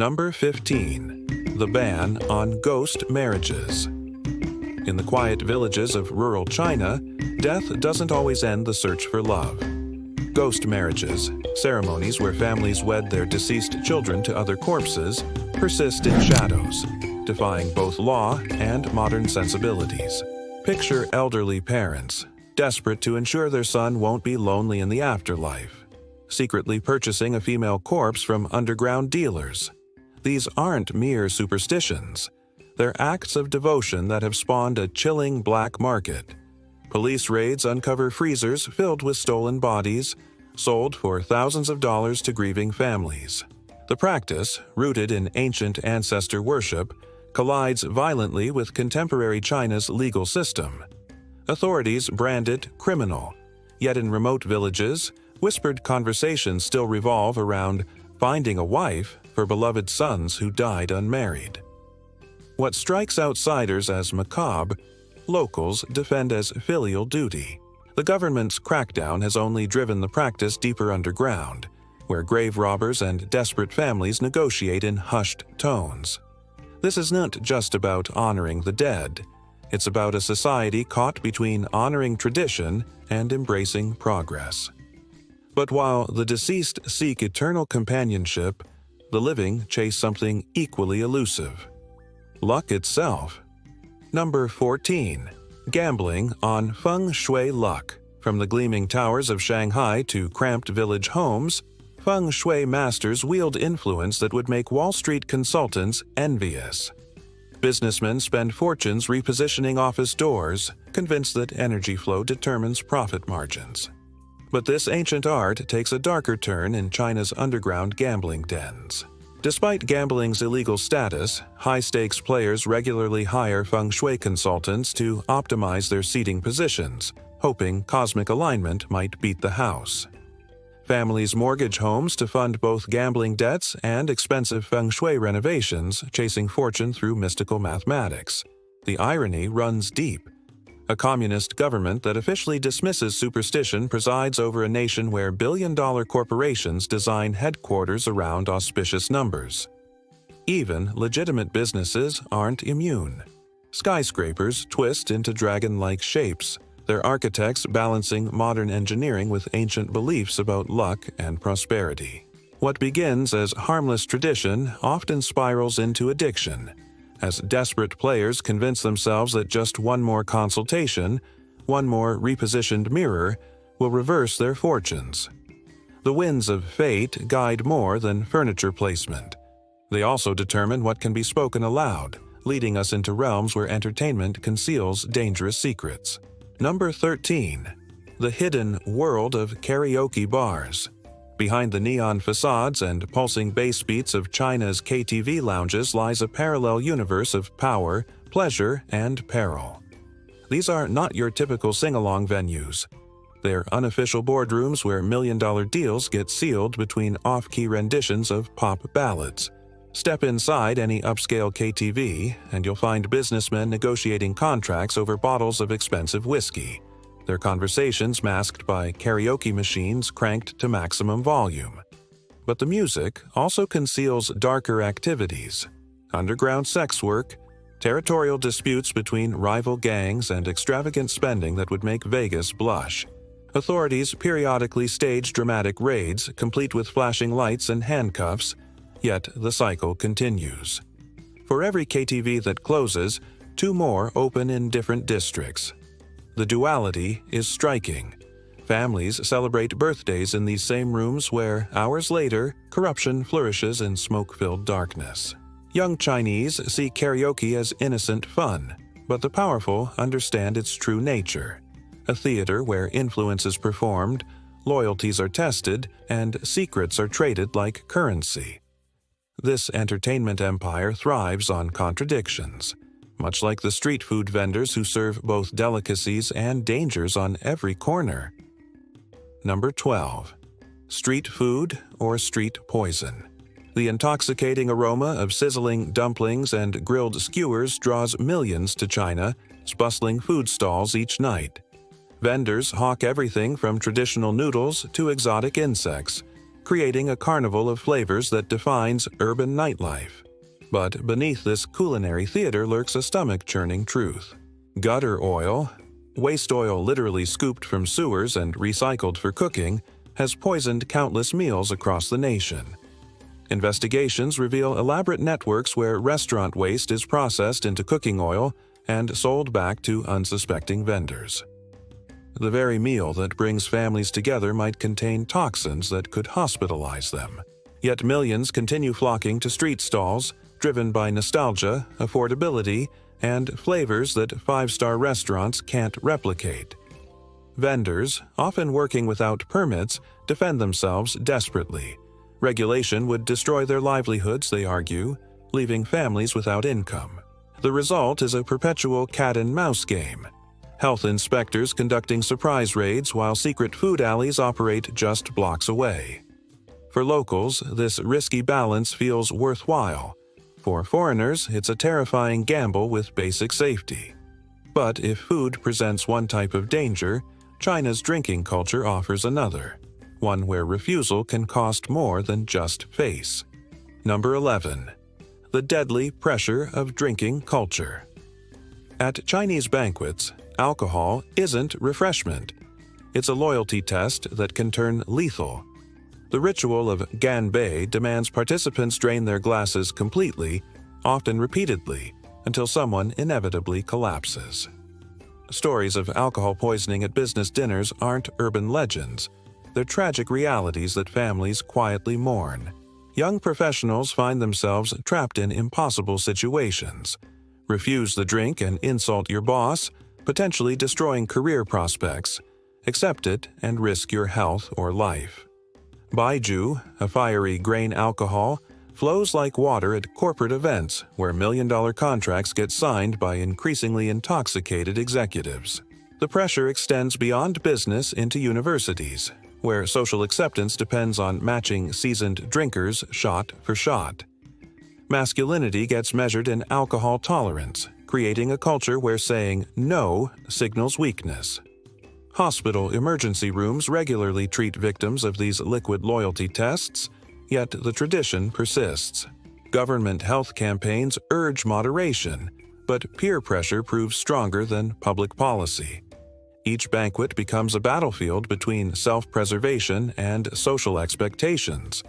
Number 15. The ban on ghost marriages. In the quiet villages of rural China, death doesn't always end the search for love. Ghost marriages, ceremonies where families wed their deceased children to other corpses, persist in shadows, defying both law and modern sensibilities. Picture elderly parents, desperate to ensure their son won't be lonely in the afterlife, secretly purchasing a female corpse from underground dealers. These aren't mere superstitions. They're acts of devotion that have spawned a chilling black market. Police raids uncover freezers filled with stolen bodies, sold for thousands of dollars to grieving families. The practice, rooted in ancient ancestor worship, collides violently with contemporary China's legal system. Authorities brand it criminal, yet in remote villages, whispered conversations still revolve around finding a wife for beloved sons who died unmarried. What strikes outsiders as macabre, locals defend as filial duty. The government's crackdown has only driven the practice deeper underground, where grave robbers and desperate families negotiate in hushed tones. This is not just about honoring the dead. It's about a society caught between honoring tradition and embracing progress. But while the deceased seek eternal companionship, the living chase something equally elusive: luck itself. Number 14. Gambling on feng shui luck. From the gleaming towers of Shanghai to cramped village homes, feng shui masters wield influence that would make Wall Street consultants envious. Businessmen spend fortunes repositioning office doors, convinced that energy flow determines profit margins. But this ancient art takes a darker turn in China's underground gambling dens. Despite gambling's illegal status, high-stakes players regularly hire feng shui consultants to optimize their seating positions, hoping cosmic alignment might beat the house. Families mortgage homes to fund both gambling debts and expensive feng shui renovations, chasing fortune through mystical mathematics. The irony runs deep. A communist government that officially dismisses superstition presides over a nation where billion-dollar corporations design headquarters around auspicious numbers. Even legitimate businesses aren't immune. Skyscrapers twist into dragon-like shapes, their architects balancing modern engineering with ancient beliefs about luck and prosperity. What begins as harmless tradition often spirals into addiction, as desperate players convince themselves that just one more consultation, one more repositioned mirror, will reverse their fortunes. The winds of fate guide more than furniture placement. They also determine what can be spoken aloud, leading us into realms where entertainment conceals dangerous secrets. Number 13. The hidden world of karaoke bars. Behind the neon facades and pulsing bass beats of China's KTV lounges lies a parallel universe of power, pleasure, and peril. These are not your typical sing-along venues. They're unofficial boardrooms where million-dollar deals get sealed between off-key renditions of pop ballads. Step inside any upscale KTV, and you'll find businessmen negotiating contracts over bottles of expensive whiskey, their conversations masked by karaoke machines cranked to maximum volume. But the music also conceals darker activities: underground sex work, territorial disputes between rival gangs, and extravagant spending that would make Vegas blush. Authorities periodically stage dramatic raids, complete with flashing lights and handcuffs, yet the cycle continues. For every KTV that closes, 2 more open in different districts. The duality is striking. Families celebrate birthdays in these same rooms where, hours later, corruption flourishes in smoke-filled darkness. Young Chinese see karaoke as innocent fun, but the powerful understand its true nature: a theater where influence is performed, loyalties are tested, and secrets are traded like currency. This entertainment empire thrives on contradictions, much like the street food vendors who serve both delicacies and dangers on every corner. Number 12. Street food or street poison. The intoxicating aroma of sizzling dumplings and grilled skewers draws millions to China's bustling food stalls each night. Vendors hawk everything from traditional noodles to exotic insects, creating a carnival of flavors that defines urban nightlife. But beneath this culinary theater lurks a stomach-churning truth. Gutter oil, waste oil literally scooped from sewers and recycled for cooking, has poisoned countless meals across the nation. Investigations reveal elaborate networks where restaurant waste is processed into cooking oil and sold back to unsuspecting vendors. The very meal that brings families together might contain toxins that could hospitalize them. Yet millions continue flocking to street stalls, driven by nostalgia, affordability, and flavors that five-star restaurants can't replicate. Vendors, often working without permits, defend themselves desperately. Regulation would destroy their livelihoods, they argue, leaving families without income. The result is a perpetual cat-and-mouse game. Health inspectors conducting surprise raids while secret food alleys operate just blocks away. For locals, this risky balance feels worthwhile. For foreigners, it's a terrifying gamble with basic safety. But if food presents one type of danger, China's drinking culture offers another, one where refusal can cost more than just face. Number 11. The deadly pressure of drinking culture. At Chinese banquets, alcohol isn't refreshment. It's a loyalty test that can turn lethal. The ritual of ganbei demands participants drain their glasses completely, often repeatedly, until someone inevitably collapses. Stories of alcohol poisoning at business dinners aren't urban legends. They're tragic realities that families quietly mourn. Young professionals find themselves trapped in impossible situations. Refuse the drink and insult your boss, potentially destroying career prospects. Accept it and risk your health or life. Baijiu, a fiery grain alcohol, flows like water at corporate events where million-dollar contracts get signed by increasingly intoxicated executives. The pressure extends beyond business into universities, where social acceptance depends on matching seasoned drinkers shot for shot. Masculinity gets measured in alcohol tolerance, creating a culture where saying no signals weakness. Hospital emergency rooms regularly treat victims of these liquid loyalty tests, yet the tradition persists. Government health campaigns urge moderation, but peer pressure proves stronger than public policy. Each banquet becomes a battlefield between self-preservation and social expectations.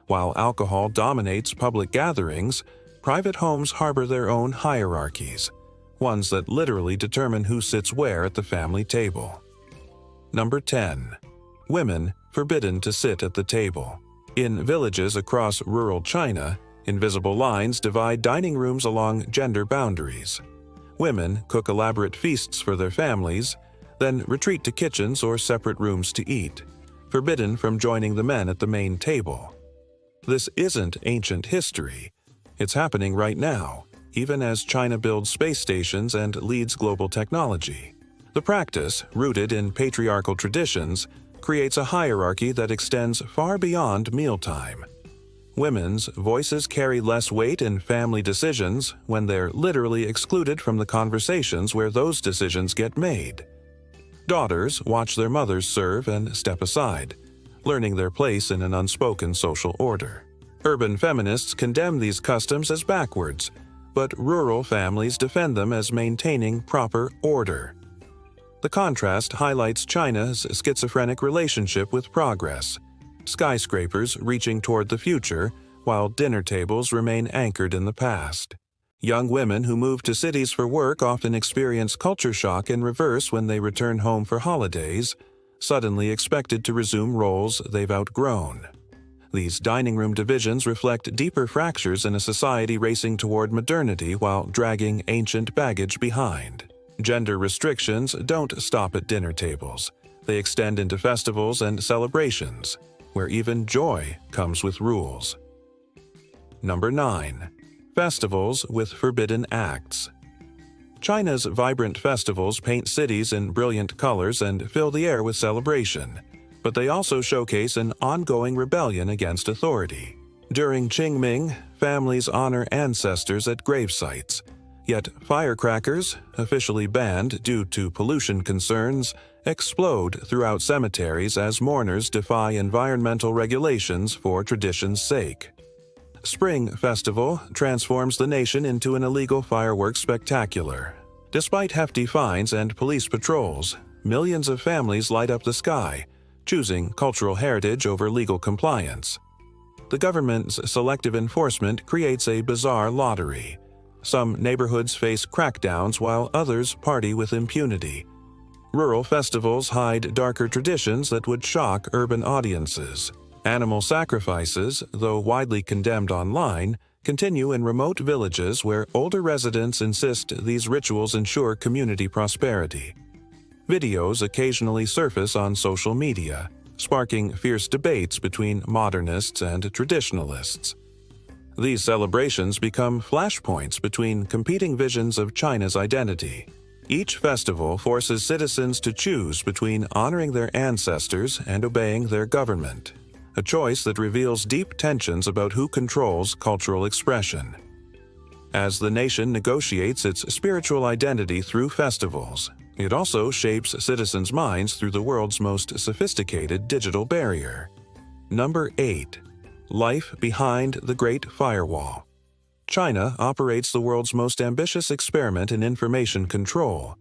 While alcohol dominates public gatherings, private homes harbor their own hierarchies, ones that literally determine who sits where at the family table. Number 10. Women forbidden to sit at the table. In villages across rural China, invisible lines divide dining rooms along gender boundaries. Women cook elaborate feasts for their families, then retreat to kitchens or separate rooms to eat, forbidden from joining the men at the main table. This isn't ancient history. It's happening right now, even as China builds space stations and leads global technology. The practice, rooted in patriarchal traditions, creates a hierarchy that extends far beyond mealtime. Women's voices carry less weight in family decisions when they're literally excluded from the conversations where those decisions get made. Daughters watch their mothers serve and step aside, learning their place in an unspoken social order. Urban feminists condemn these customs as backwards, but rural families defend them as maintaining proper order. The contrast highlights China's schizophrenic relationship with progress, skyscrapers reaching toward the future while dinner tables remain anchored in the past. Young women who move to cities for work often experience culture shock in reverse when they return home for holidays, suddenly expected to resume roles they've outgrown. These dining room divisions reflect deeper fractures in a society racing toward modernity while dragging ancient baggage behind. Gender restrictions don't stop at dinner tables. They extend into festivals and celebrations, where even joy comes with rules. Number 9. Festivals with forbidden acts. China's vibrant festivals paint cities in brilliant colors and fill the air with celebration, but they also showcase an ongoing rebellion against authority. During Qingming, families honor ancestors at grave sites. Yet firecrackers, officially banned due to pollution concerns, explode throughout cemeteries as mourners defy environmental regulations for tradition's sake. Spring Festival transforms the nation into an illegal fireworks spectacular. Despite hefty fines and police patrols, millions of families light up the sky, choosing cultural heritage over legal compliance. The government's selective enforcement creates a bizarre lottery. Some neighborhoods face crackdowns while others party with impunity. Rural festivals hide darker traditions that would shock urban audiences. Animal sacrifices, though widely condemned online, continue in remote villages where older residents insist these rituals ensure community prosperity. Videos occasionally surface on social media, sparking fierce debates between modernists and traditionalists. These celebrations become flashpoints between competing visions of China's identity. Each festival forces citizens to choose between honoring their ancestors and obeying their government, a choice that reveals deep tensions about who controls cultural expression. As the nation negotiates its spiritual identity through festivals, it also shapes citizens' minds through the world's most sophisticated digital barrier. Number 8. Life behind the Great Firewall. China operates the world's most ambitious experiment in information control.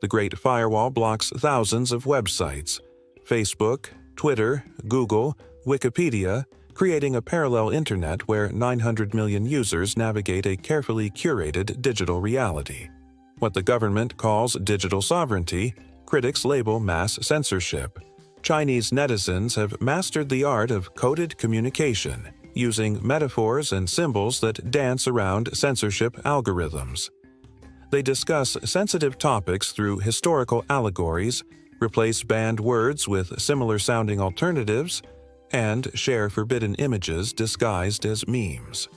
The Great Firewall blocks thousands of websites, Facebook, Twitter, Google, Wikipedia, creating a parallel internet where 900 million users navigate a carefully curated digital reality. What the government calls digital sovereignty, critics label mass censorship. Chinese netizens have mastered the art of coded communication, using metaphors and symbols that dance around censorship algorithms. They discuss sensitive topics through historical allegories, replace banned words with similar-sounding alternatives, and share forbidden images disguised as memes.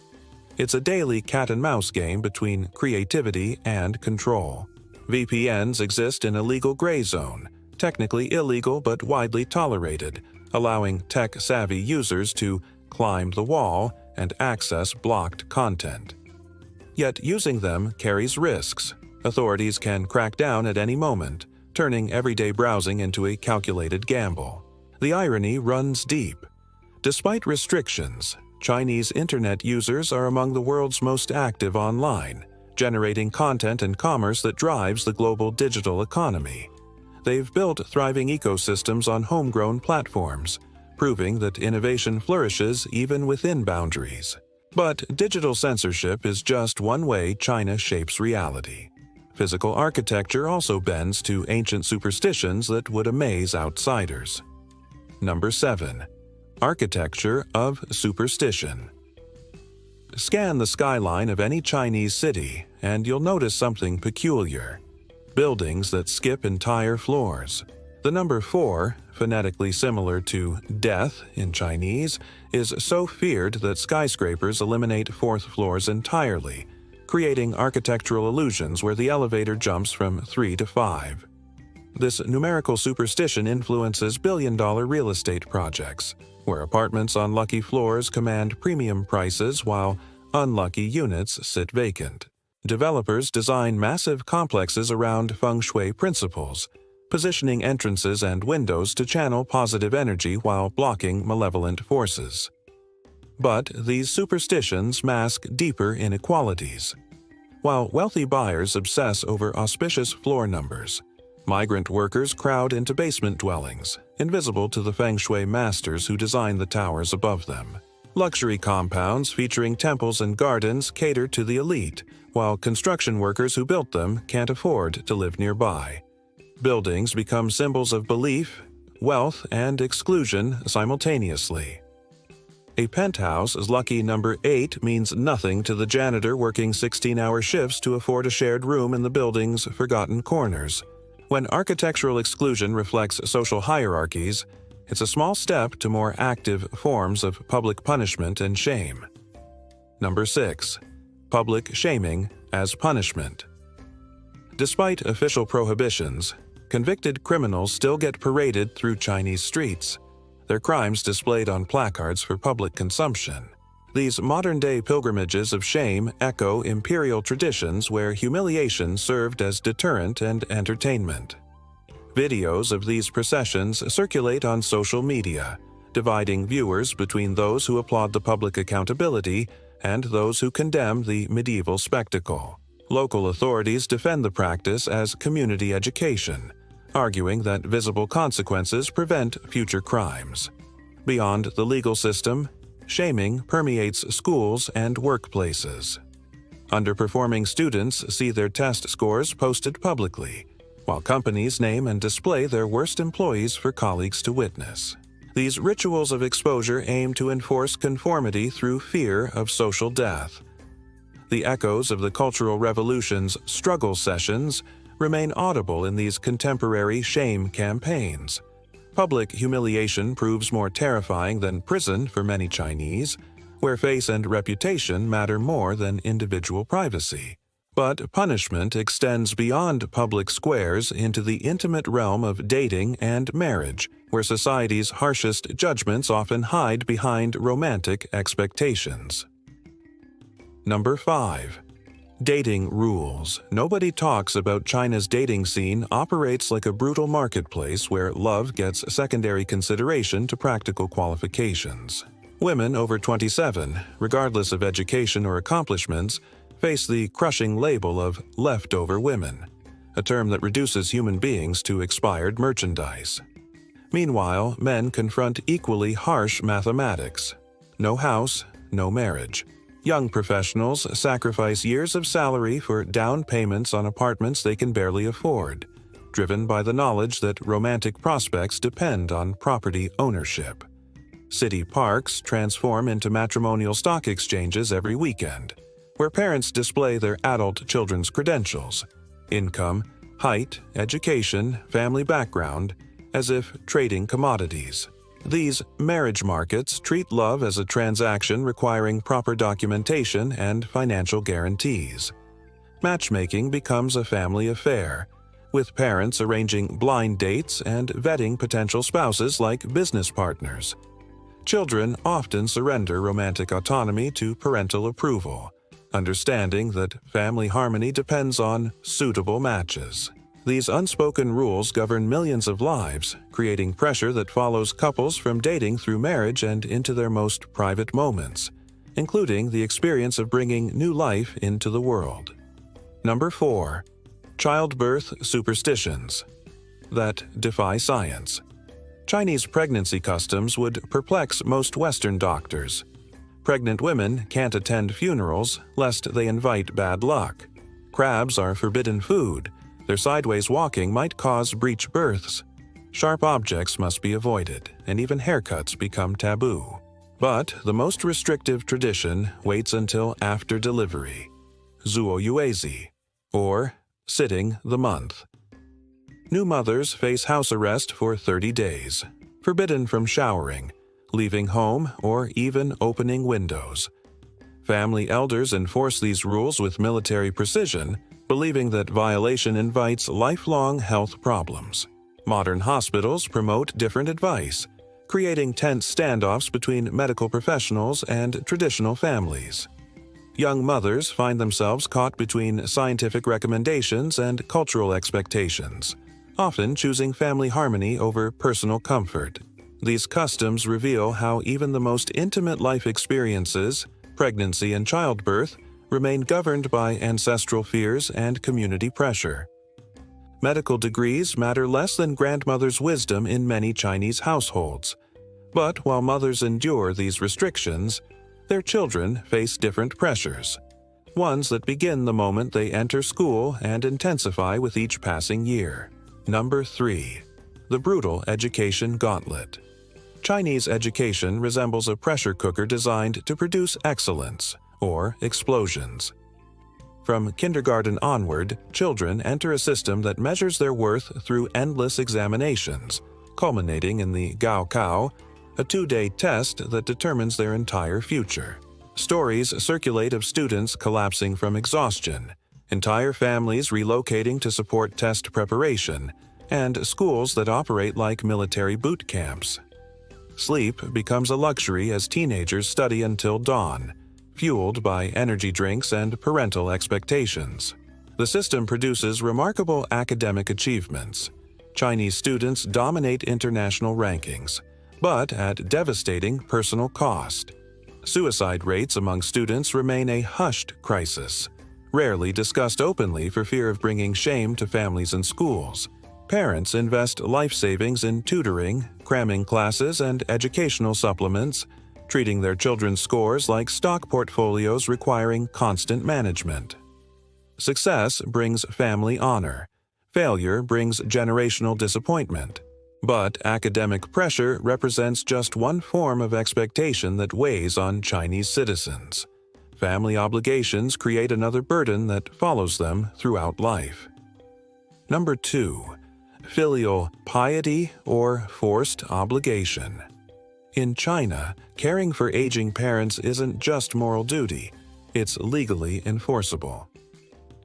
It's a daily cat-and-mouse game between creativity and control. VPNs exist in a legal gray zone, technically illegal but widely tolerated, allowing tech-savvy users to climb the wall and access blocked content. Yet using them carries risks. Authorities can crack down at any moment, turning everyday browsing into a calculated gamble. The irony runs deep. Despite restrictions, Chinese internet users are among the world's most active online, generating content and commerce that drives the global digital economy. They've built thriving ecosystems on homegrown platforms, proving that innovation flourishes even within boundaries. But digital censorship is just one way China shapes reality. Physical architecture also bends to ancient superstitions that would amaze outsiders. Number 7. Architecture of superstition. Scan the skyline of any Chinese city, and you'll notice something peculiar. Buildings that skip entire floors. The number 4, phonetically similar to death in Chinese, is so feared that skyscrapers eliminate fourth floors entirely, creating architectural illusions where the elevator jumps from 3 to 5. This numerical superstition influences billion-dollar real estate projects, where apartments on lucky floors command premium prices while unlucky units sit vacant. Developers design massive complexes around feng shui principles, positioning entrances and windows to channel positive energy while blocking malevolent forces. But these superstitions mask deeper inequalities. While wealthy buyers obsess over auspicious floor numbers, migrant workers crowd into basement dwellings, invisible to the feng shui masters who design the towers above them. Luxury compounds featuring temples and gardens cater to the elite, while construction workers who built them can't afford to live nearby. Buildings become symbols of belief, wealth, and exclusion simultaneously. A penthouse's lucky number 8 means nothing to the janitor working 16-hour shifts to afford a shared room in the building's forgotten corners. When architectural exclusion reflects social hierarchies, it's a small step to more active forms of public punishment and shame. Number 6. Public shaming as punishment. Despite official prohibitions, convicted criminals still get paraded through Chinese streets, their crimes displayed on placards for public consumption. These modern-day pilgrimages of shame echo imperial traditions where humiliation served as deterrent and entertainment. videos of these processions circulate on social media, dividing viewers between those who applaud the public accountability and those who condemn the medieval spectacle. Local authorities defend the practice as community education, arguing that visible consequences prevent future crimes. Beyond the legal system, shaming permeates schools and workplaces. Underperforming students see their test scores posted publicly, while companies name and display their worst employees for colleagues to witness. These rituals of exposure aim to enforce conformity through fear of social death. The echoes of the Cultural Revolution's struggle sessions remain audible in these contemporary shame campaigns. Public humiliation proves more terrifying than prison for many Chinese, where face and reputation matter more than individual privacy. But punishment extends beyond public squares into the intimate realm of dating and marriage, where society's harshest judgments often hide behind romantic expectations. Number 5. Dating rules. Nobody talks about China's dating scene operates like a brutal marketplace where love gets secondary consideration to practical qualifications. Women over 27, regardless of education or accomplishments, face the crushing label of leftover women, a term that reduces human beings to expired merchandise. Meanwhile, men confront equally harsh mathematics. No house, no marriage. Young professionals sacrifice years of salary for down payments on apartments they can barely afford, driven by the knowledge that romantic prospects depend on property ownership. City parks transform into matrimonial stock exchanges every weekend, where parents display their adult children's credentials, income, height, education, family background, as if trading commodities. These marriage markets treat love as a transaction requiring proper documentation and financial guarantees. Matchmaking becomes a family affair, with parents arranging blind dates and vetting potential spouses like business partners. Children often surrender romantic autonomy to parental approval, understanding that family harmony depends on suitable matches. These unspoken rules govern millions of lives, creating pressure that follows couples from dating through marriage and into their most private moments, including the experience of bringing new life into the world. Number 4. Childbirth superstitions that defy science. Chinese pregnancy customs would perplex most Western doctors. Pregnant women can't attend funerals lest they invite bad luck. Crabs are forbidden food. Their sideways walking might cause breech births. Sharp objects must be avoided, and even haircuts become taboo. But the most restrictive tradition waits until after delivery, zuoyuezi, or sitting the month. New mothers face house arrest for 30 days, forbidden from showering, leaving home, or even opening windows. Family elders enforce these rules with military precision, believing that violation invites lifelong health problems. Modern hospitals promote different advice, creating tense standoffs between medical professionals and traditional families. Young mothers find themselves caught between scientific recommendations and cultural expectations, often choosing family harmony over personal comfort. These customs reveal how even the most intimate life experiences, pregnancy and childbirth, remain governed by ancestral fears and community pressure. Medical degrees matter less than grandmother's wisdom in many Chinese households. But while mothers endure these restrictions, their children face different pressures, ones that begin the moment they enter school and intensify with each passing year. Number 3. The brutal education gauntlet. Chinese education resembles a pressure cooker designed to produce excellence, or explosions. From kindergarten onward, children enter a system that measures their worth through endless examinations, culminating in the gaokao, a 2-day test that determines their entire future. Stories circulate of students collapsing from exhaustion, entire families relocating to support test preparation, and schools that operate like military boot camps. Sleep becomes a luxury as teenagers study until dawn, fueled by energy drinks and parental expectations. The system produces remarkable academic achievements, Chinese students dominate international rankings, but at devastating personal cost. Suicide rates among students remain a hushed crisis, rarely discussed openly for fear of bringing shame to families and schools. Parents invest life savings in tutoring, cramming classes, and educational supplements, treating their children's scores like stock portfolios requiring constant management. Success brings family honor. Failure brings generational disappointment. But academic pressure represents just one form of expectation that weighs on Chinese citizens. Family obligations create another burden that follows them throughout life. Number 2. Filial piety or forced obligation. In China, caring for aging parents isn't just moral duty, it's legally enforceable.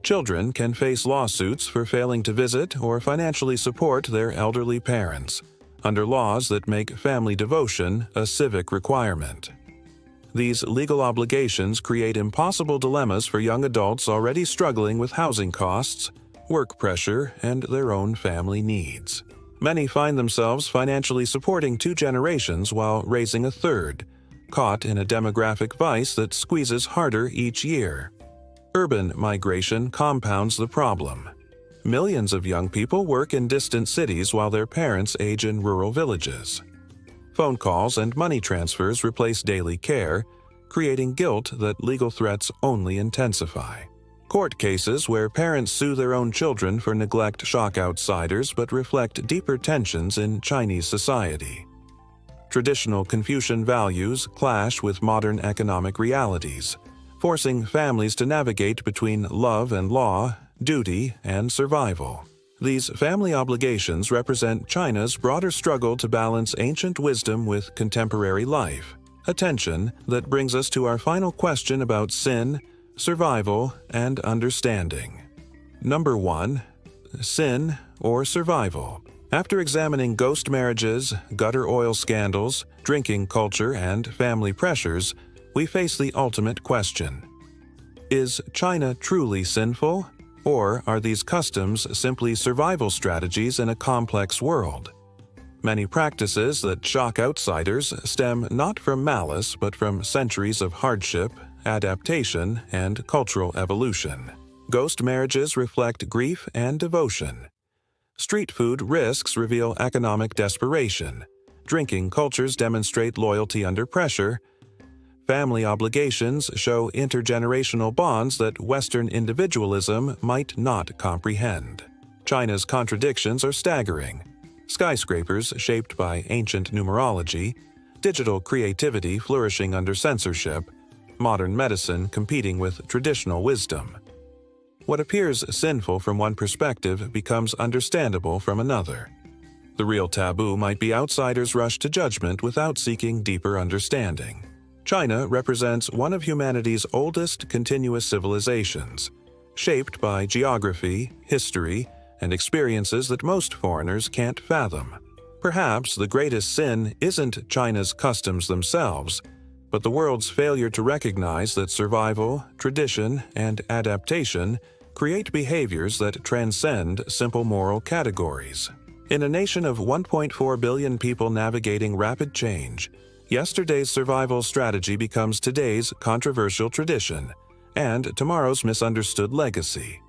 Children can face lawsuits for failing to visit or financially support their elderly parents, under laws that make family devotion a civic requirement. These legal obligations create impossible dilemmas for young adults already struggling with housing costs, work pressure, and their own family needs. Many find themselves financially supporting 2 generations while raising a third, caught in a demographic vice that squeezes harder each year. Urban migration compounds the problem. Millions of young people work in distant cities while their parents age in rural villages. Phone calls and money transfers replace daily care, creating guilt that legal threats only intensify. Court cases where parents sue their own children for neglect shock outsiders but reflect deeper tensions in Chinese society. Traditional Confucian values clash with modern economic realities, forcing families to navigate between love and law, duty and survival. These family obligations represent China's broader struggle to balance ancient wisdom with contemporary life, a tension that brings us to our final question about sin, survival, and understanding. Number 1. Sin or survival. After examining ghost marriages, gutter oil scandals, drinking culture, and family pressures, we face the ultimate question. Is China truly sinful, or are these customs simply survival strategies in a complex world? Many practices that shock outsiders stem not from malice but from centuries of hardship, adaptation, and cultural evolution. Ghost marriages reflect grief and devotion. Street food risks reveal economic desperation. Drinking cultures demonstrate loyalty under pressure. Family obligations show intergenerational bonds that Western individualism might not comprehend. China's contradictions are staggering. Skyscrapers shaped by ancient numerology, digital creativity flourishing under censorship, modern medicine competing with traditional wisdom. What appears sinful from one perspective becomes understandable from another. The real taboo might be outsiders' rush to judgment without seeking deeper understanding. China represents one of humanity's oldest continuous civilizations, shaped by geography, history, and experiences that most foreigners can't fathom. Perhaps the greatest sin isn't China's customs themselves, but the world's failure to recognize that survival, tradition, and adaptation create behaviors that transcend simple moral categories. In a nation of 1.4 billion people navigating rapid change, yesterday's survival strategy becomes today's controversial tradition and tomorrow's misunderstood legacy.